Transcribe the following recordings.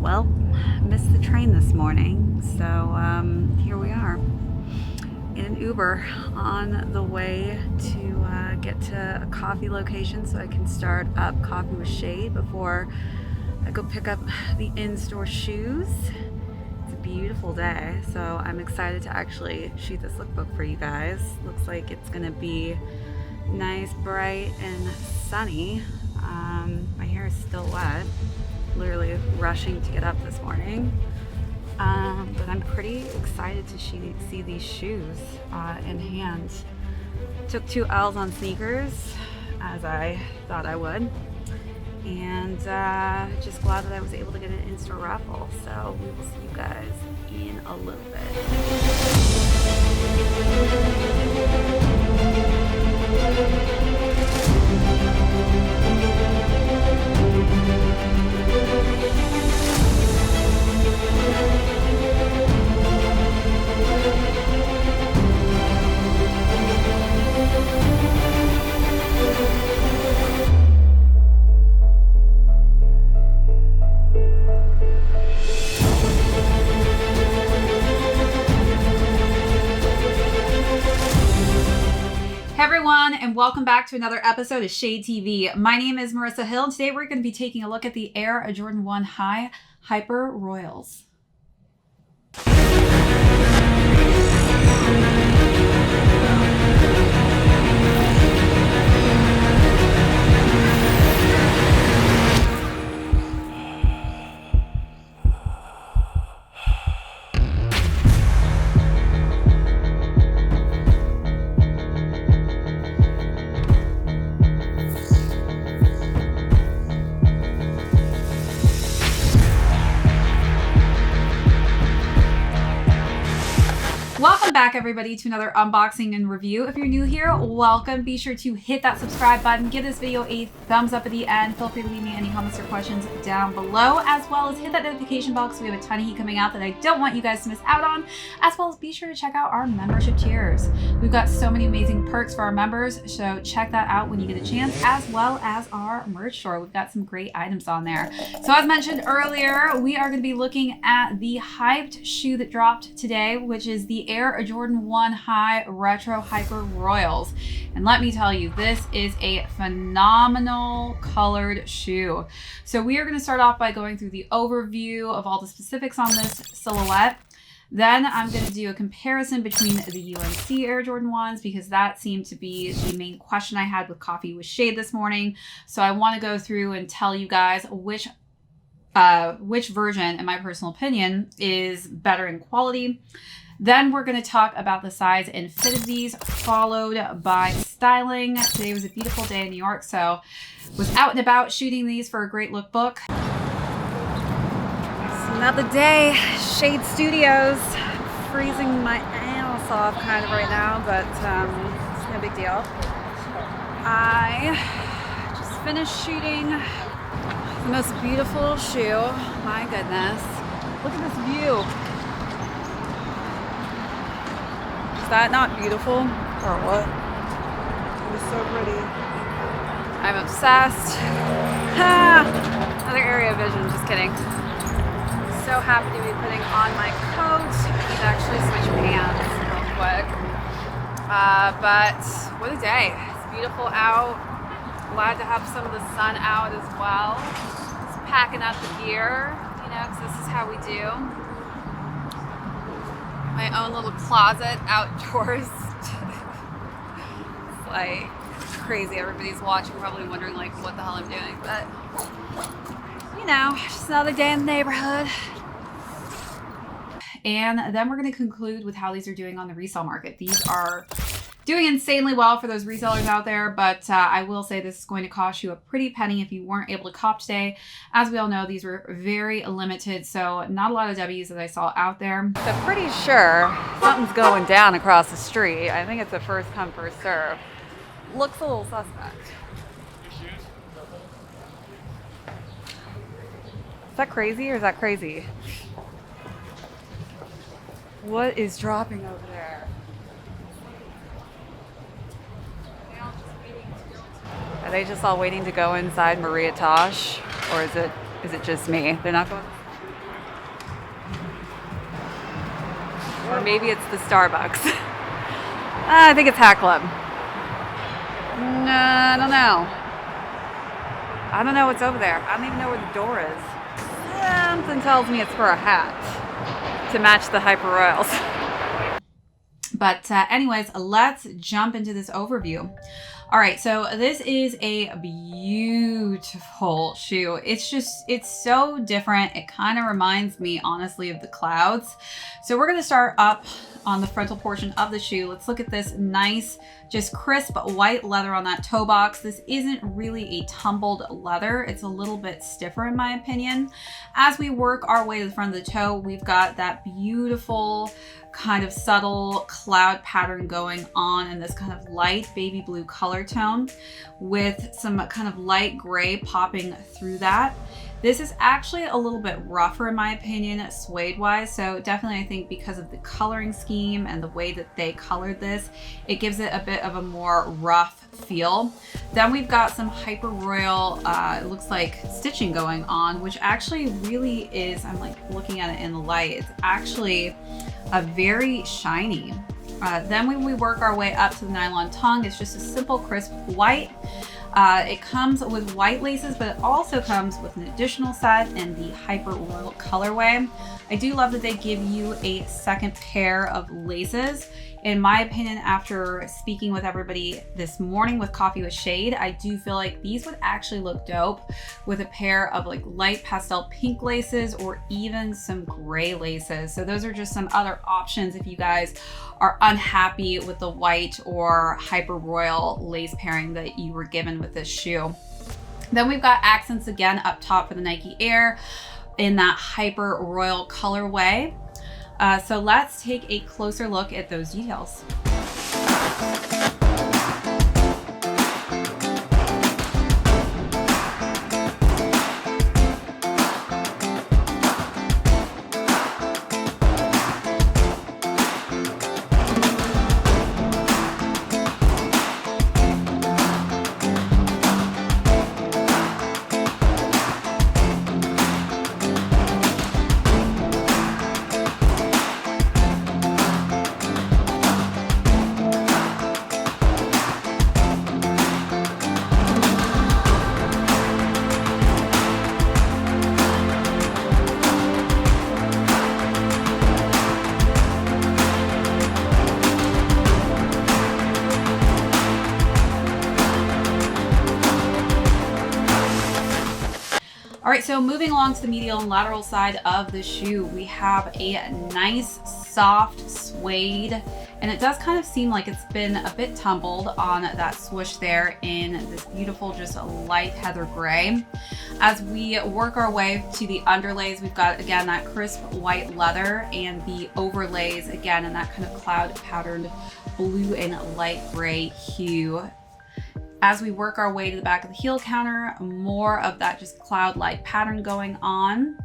Well, missed the train this morning, so here we are in an Uber on the way to get to a coffee location so I can start up Coffee with Shade before I go pick up the in-store shoes. It's a beautiful day, so I'm excited to actually shoot this lookbook for you guys. Looks like it's gonna be nice, bright, and sunny. My hair is still wet. Literally rushing to get up this morning, but I'm pretty excited to see these shoes in hand. Took 2 L's on sneakers, as I thought I would, and just glad that I was able to get an in-store raffle. So we will see you guys in a little Hey everyone, and welcome back to another episode of Shade TV. My name is Marissa Hill, and today we're going to be taking a look at the Air Jordan 1 High Hyper Royals. Welcome back everybody to another unboxing and review. If you're new here, welcome. Be sure to hit that subscribe button, give this video a thumbs up at the end. Feel free to leave me any comments or questions down below, as well as hit that notification box. We have a ton of heat coming out that I don't want you guys to miss out on, as well as be sure to check out our membership tiers. We've got so many amazing perks for our members, so check that out when you get a chance, as well as our merch store. We've got some great items on there. So as mentioned earlier, we are going to be looking at the hyped shoe that dropped today, which is the Air Jordan 1 High Retro Hyper Royals. And let me tell you, this is a phenomenal colored shoe. So we are going to start off by going through the overview of all the specifics on this silhouette. Then I'm going to do a comparison between the UNC Air Jordan 1s, because that seemed to be the main question I had with Coffee with Shade this morning. So I want to go through and tell you guys which version, in my personal opinion, is better in quality. Then we're going to talk about the size and fit of these, followed by styling. Today was a beautiful day in New York, so was out and about shooting these for a great lookbook. It's another day, Shade Studios. Freezing my ass off kind of right now, but it's no big deal. I just finished shooting the most beautiful shoe. My goodness. Look at this view. Is that not beautiful? Or what? It was so pretty. I'm obsessed. Another area of vision, just kidding. So happy to be putting on my coat. I need to actually switch pants real quick. But what a day. It's beautiful out. Glad to have some of the sun out as well. Just packing up the gear, you know, because this is how we do. My own little closet outdoors. It's like crazy. Everybody's watching, probably wondering like what the hell I'm doing, but you know, just another day in the neighborhood. And then we're going to conclude with how these are doing on the resale market. These are doing insanely well for those resellers out there, but I will say this is going to cost you a pretty penny if you weren't able to cop today. As we all know, these were very limited, so not a lot of W's that I saw out there. So pretty sure something's going down across the street. I think it's a first come, first serve. Looks a little suspect. Is that crazy or is that crazy? What is dropping over there? Are they just all waiting to go inside Maria Tosh, or is it just me? They're not going. Or maybe it's the Starbucks. I think it's Hat Club. No, I don't know. I don't know what's over there. I don't even know where the door is. Something tells me it's for a hat to match the Hyper Royals. But anyways, let's jump into this overview. All right, so this is a beautiful shoe. It's so different. It kind of reminds me, honestly, of the clouds. So we're gonna start up on the frontal portion of the shoe. Let's look at this nice, just crisp white leather on that toe box. This isn't really a tumbled leather. It's a little bit stiffer in my opinion. As we work our way to the front of the toe, we've got that beautiful kind of subtle cloud pattern going on in this kind of light baby blue color tone with some kind of light gray popping through that. This is actually a little bit rougher in my opinion, suede wise. So definitely I think because of the coloring scheme and the way that they colored this, it gives it a bit of a more rough feel. Then we've got some Hyper Royal, it looks like stitching going on, which actually really is, I'm like looking at it in the light, it's actually a very shiny. Then when we work our way up to the nylon tongue, it's just a simple crisp white. It comes with white laces, but it also comes with an additional set in the Hyper Royal colorway. I do love that they give you a second pair of laces. In my opinion, after speaking with everybody this morning with Coffee with Shade, I do feel like these would actually look dope with a pair of like light pastel pink laces or even some gray laces. So those are just some other options if you guys are unhappy with the white or Hyper Royal lace pairing that you were given with this shoe. Then we've got accents again up top for the Nike Air in that Hyper Royal colorway. So let's take a closer look at those details. All right, so moving along to the medial and lateral side of the shoe, we have a nice soft suede, and it does kind of seem like it's been a bit tumbled on that swoosh there in this beautiful, just a light heather gray. As we work our way to the underlays, we've got, again, that crisp white leather and the overlays, again, in that kind of cloud patterned blue and light gray hue. As we work our way to the back of the heel counter, more of that just cloud-like pattern going on.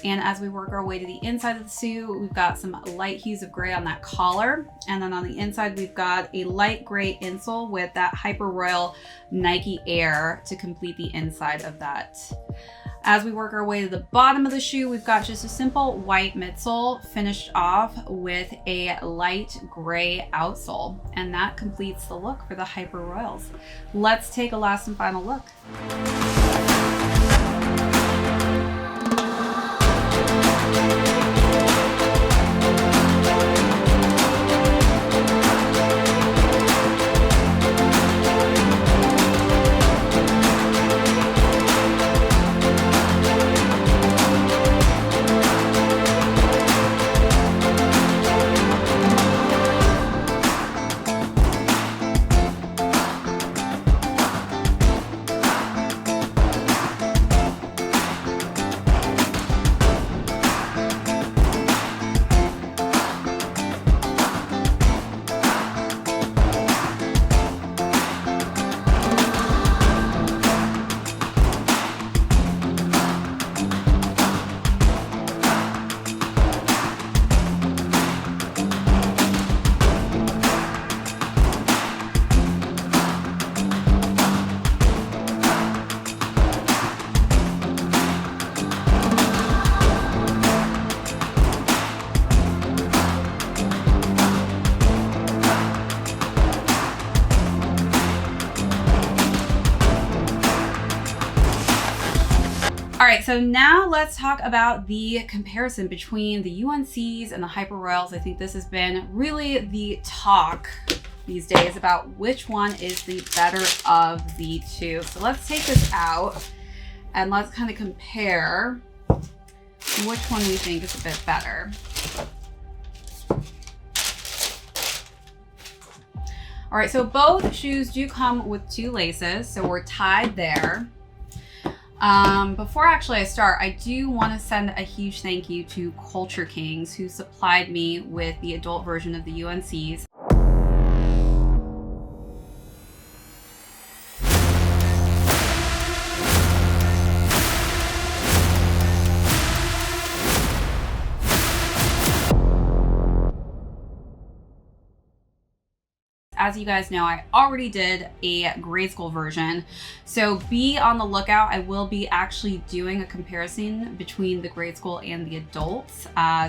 And as we work our way to the inside of the shoe, we've got some light hues of gray on that collar. And then on the inside, we've got a light gray insole with that Hyper Royal Nike Air to complete the inside of that. As we work our way to the bottom of the shoe, we've got just a simple white midsole finished off with a light gray outsole. And that completes the look for the Hyper Royals. Let's take a last and final look. right, so now let's talk about the comparison between the UNCs and the Hypebae. I think this has been really the talk these days about which one is the better of the two. So let's take this out and let's kind of compare which one we think is a bit better. All right, so both shoes do come with 2 laces, so we're tied there. Before actually I start, I do want to send a huge thank you to Culture Kings, who supplied me with the adult version of the UNCs. As you guys know, I already did a grade school version, so be on the lookout. I will be actually doing a comparison between the grade school and the adults,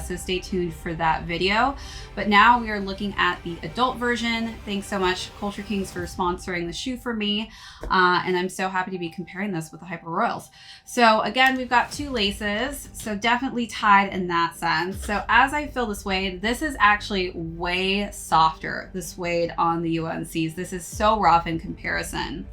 so stay tuned for that video. But now we are looking at the adult version. Thanks so much, Culture Kings, for sponsoring the shoe for me, and I'm so happy to be comparing this with the Hypebae. So again, we've got 2 laces, so definitely tied in that sense. So as I feel the suede, this is actually way softer, the suede on the UNCs. This is so rough in comparison.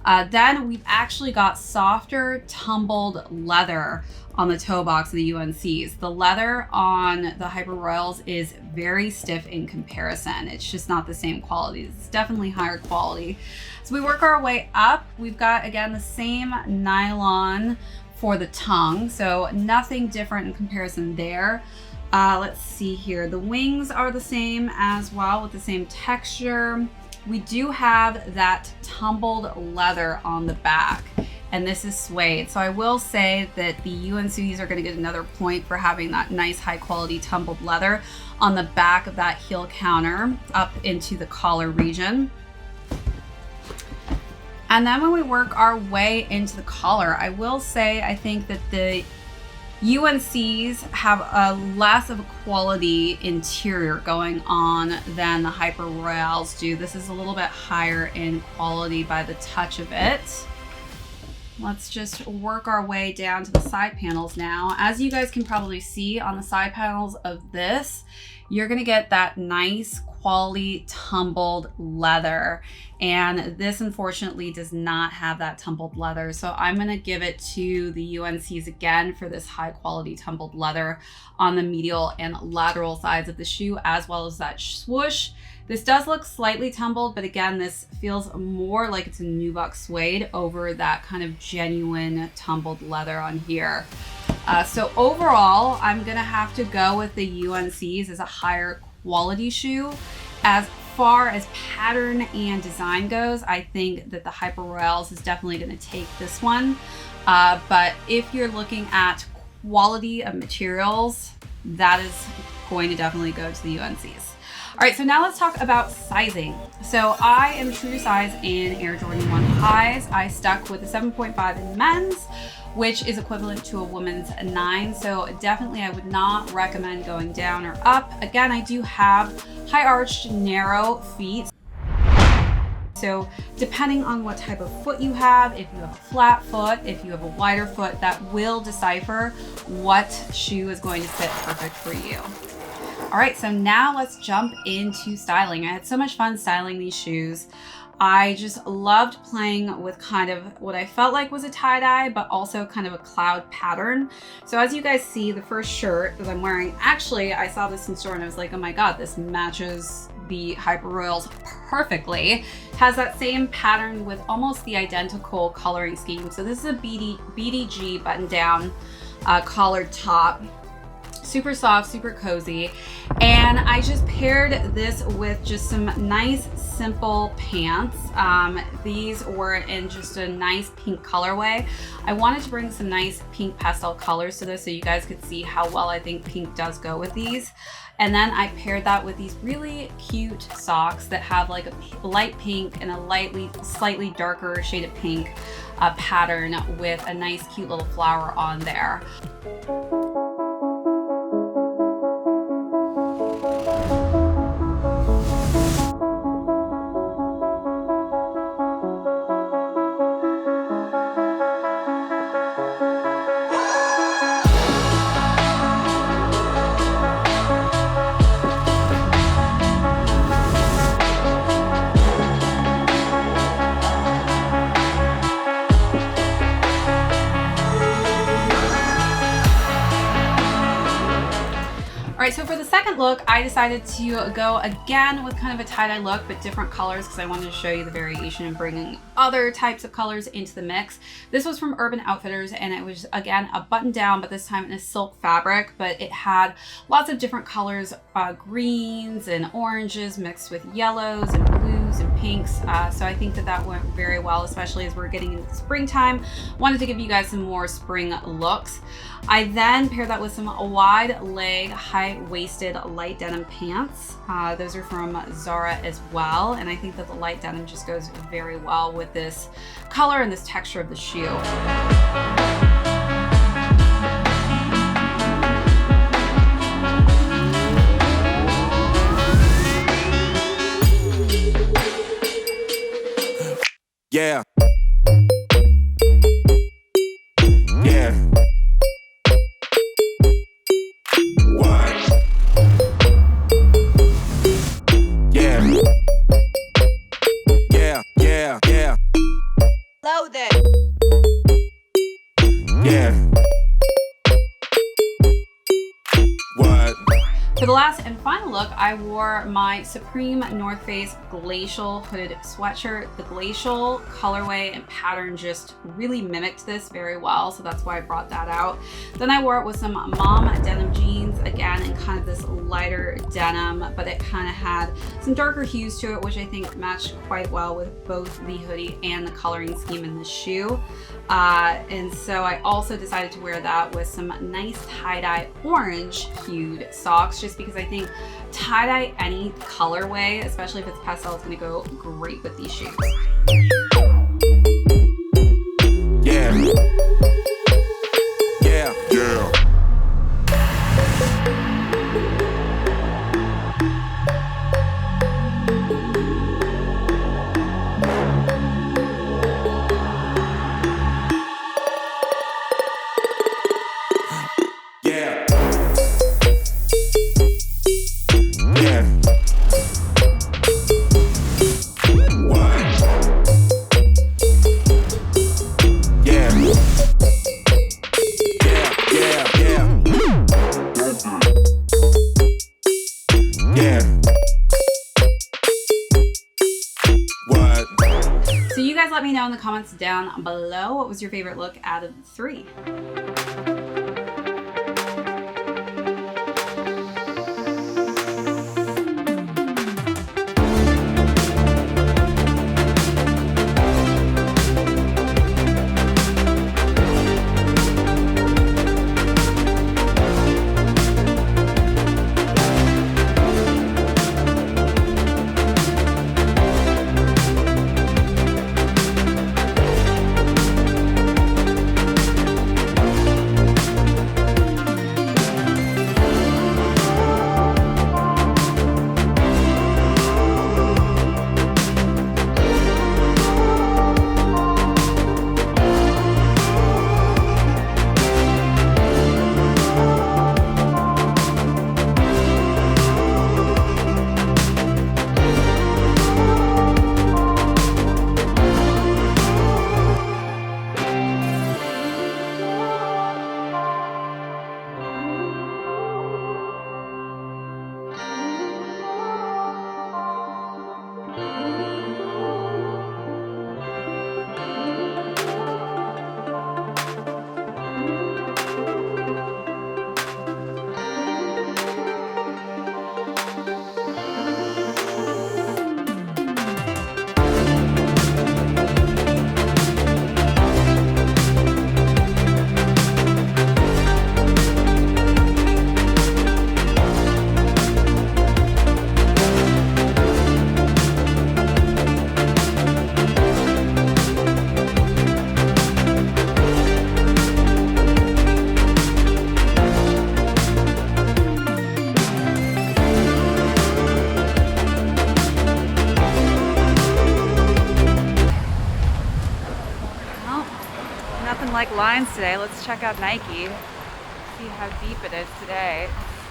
Then we've actually got softer tumbled leather on the toe box of the UNCs. The leather on the Hypebae is very stiff in comparison. It's just not the same quality. It's definitely higher quality. So we work our way up. We've got, again, the same nylon for the tongue, so nothing different in comparison there. Let's see here. The wings are the same as well, with the same texture. We do have that tumbled leather on the back, and this is suede. So I will say that the UNCs are going to get another point for having that nice high quality tumbled leather on the back of that heel counter up into the collar region. And then when we work our way into the collar, I will say I think that the UNCs have a less of a quality interior going on than the Hypebaes do. This is a little bit higher in quality by the touch of it. Let's just work our way down to the side panels now. As you guys can probably see on the side panels of this, you're gonna get that nice quality tumbled leather. And this unfortunately does not have that tumbled leather. So I'm gonna give it to the UNCs again for this high quality tumbled leather on the medial and lateral sides of the shoe, as well as that swoosh. This does look slightly tumbled, but again, this feels more like it's a nubuck suede over that kind of genuine tumbled leather on here. So overall, I'm gonna have to go with the UNCs as a higher quality shoe. As far as pattern and design goes, I think that the Hypebae is definitely gonna take this one. But if you're looking at quality of materials, that is going to definitely go to the UNCs. All right, so now let's talk about sizing. So I am true to size in Air Jordan 1 highs. I stuck with a 7.5 in men's, which is equivalent to a woman's 9. So definitely I would not recommend going down or up. Again, I do have high arched, narrow feet. So depending on what type of foot you have, if you have a flat foot, if you have a wider foot, that will decipher what shoe is going to fit perfect for you. All right, so now let's jump into styling. I had so much fun styling these shoes. I just loved playing with kind of what I felt like was a tie-dye, but also kind of a cloud pattern. So as you guys see, the first shirt that I'm wearing, actually, I saw this in store and I was like, oh my God, this matches the Hypebae perfectly. Has that same pattern with almost the identical coloring scheme. So this is a BDG button down collared top. Super soft, super cozy. And I just paired this with just some nice, simple pants. These were in just a nice pink colorway. I wanted to bring some nice pink pastel colors to this so you guys could see how well I think pink does go with these. And then I paired that with these really cute socks that have like a light pink and a slightly darker shade of pink pattern with a nice cute little flower on there. right, so for the second look, I decided to go again with kind of a tie-dye look, but different colors because I wanted to show you the variation and bringing other types of colors into the mix. This was from Urban Outfitters, and it was, again, a button down, but this time in a silk fabric, but it had lots of different colors, greens and oranges mixed with yellows and blues and pinks. So I think that that went very well, especially as we're getting into springtime. Wanted to give you guys some more spring looks. I then paired that with some wide leg, high-waisted light denim pants. Those are from Zara as well, and I think that the light denim just goes very well with this color and this texture of the shoe. Yeah. Yeah. What? Yeah. Yeah, yeah, yeah. Load it. Yeah. What? For the last and final look, I wore my Supreme North Face Glacial hooded sweatshirt. The Glacial colorway and pattern just really mimicked this very well, so that's why I brought that out. Then I wore it with some mom denim jeans, again in kind of this lighter denim, but it kind of had some darker hues to it, which I think matched quite well with both the hoodie and the coloring scheme in the shoe. And so I also decided to wear that with some nice tie-dye orange hued socks, just because I think tie-dye any colorway, especially if it's pastel, is going to go great with these shoes. Yeah. Yeah. Yeah. So you guys let me know in the comments down below what was your favorite look out of the three. Like lines today. Let's check out Nike, see how deep it is today.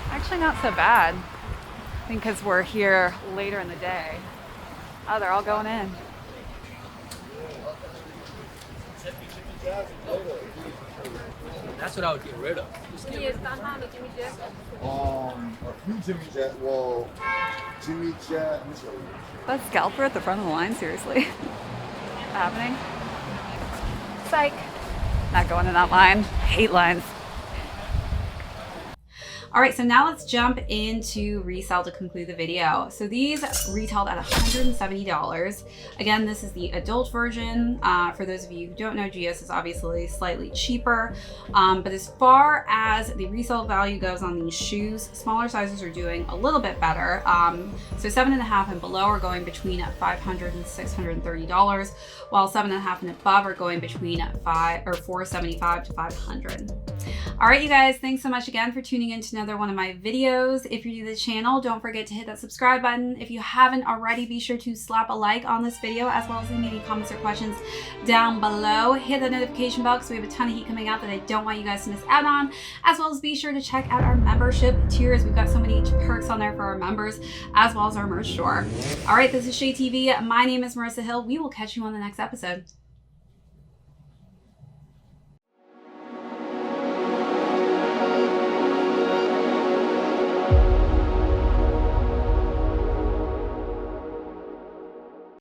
Actually not so bad. I think because we're here later in the day. Oh, they're all going in. That's what I would get rid of. Just get rid of A few Jimmy Jet. Well, Jimmy Jet. Let me show you. That scalper at the front of the line, seriously. Happening? Psych. Not going in that line. Hate lines. All right, so now let's jump into Resale to conclude the video. So these retailed at $170. Again, this is the adult version. For those of you who don't know, GS is obviously slightly cheaper. But as far as the resale value goes on these shoes, smaller sizes are doing a little bit better. So 7.5 and below are going between $500 and $630, while 7.5 and above are going between $475 to $500. All right, you guys, thanks so much again for tuning in to another one of my videos. If you're new to the channel, don't forget to hit that subscribe button. If you haven't already, be sure to slap a like on this video, as well as leave me any comments or questions down below. Hit the notification bell because we have a ton of heat coming out that I don't want you guys to miss out on, as well as be sure to check out our membership tiers. We've got so many perks on there for our members, as well as our merch store. All right, this is ShadeTV. My name is Marissa Hill. We will catch you on the next episode.